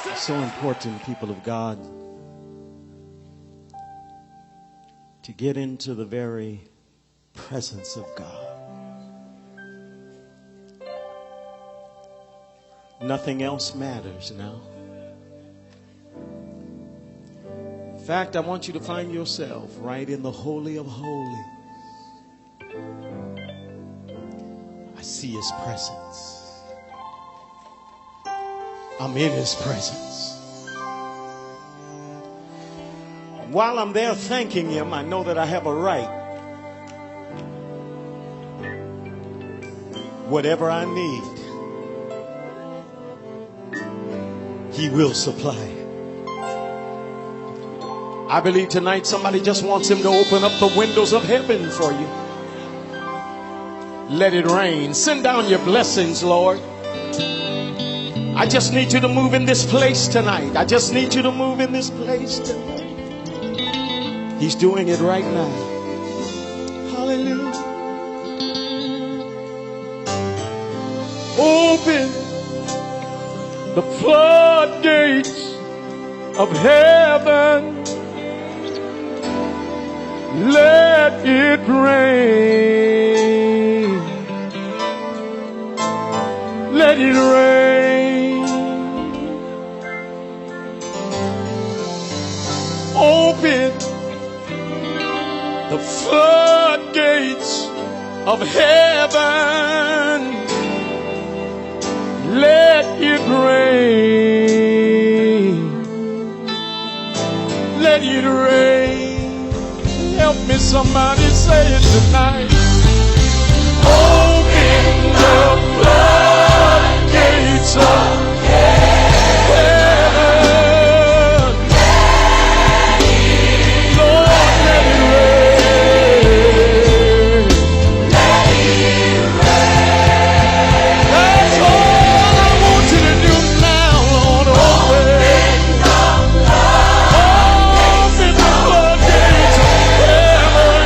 It's so important, people of God, to get into the very presence of God. Nothing else matters now. In fact, I want you to find yourself right in the Holy of Holies. I see His presence. I'm in His presence. While I'm there thanking Him, I know that I have a right. Whatever I need, He will supply. I believe tonight somebody just wants Him to open up the windows of heaven for you. Let it rain. Send down your blessings, Lord. I just need you to move in this place tonight. I just need you to move in this place tonight. He's doing it right now. Hallelujah. Open the floodgates of heaven. Let it rain. Let it rain. Open the floodgates of heaven. Let it rain. Let it rain. Help me, somebody say it tonight. Open the floodgates of heaven. Lord, let it rain. Let it rain. That's all I want you to do now, Lord. Open the floodgates of heaven.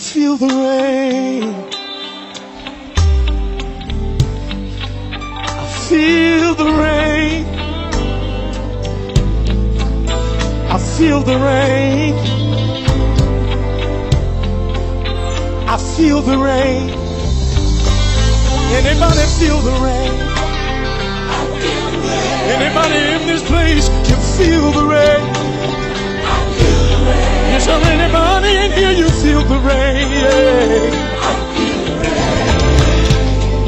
feel the rain. I feel the rain. I feel the rain. I feel the rain. Anybody feel the rain? Anybody in this place can feel the rain? Is there anybody in here you feel the rain? Yeah.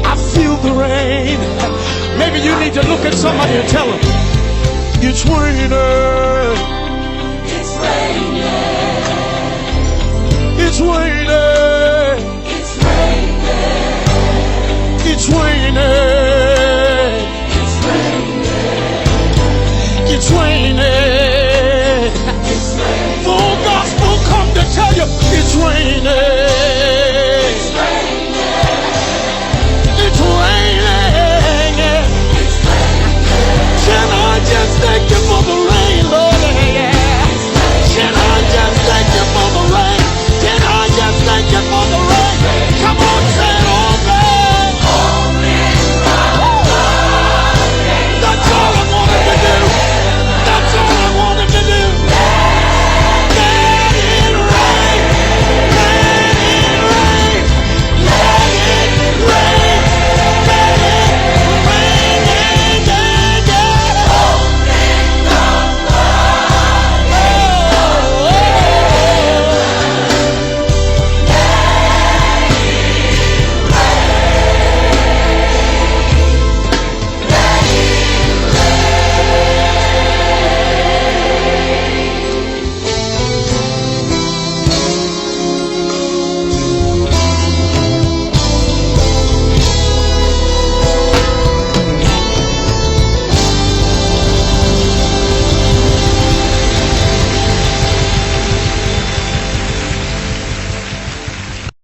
I feel the rain. Maybe you need to look at somebody and tell them it's raining. It's raining. It's raining. It's raining. It's raining.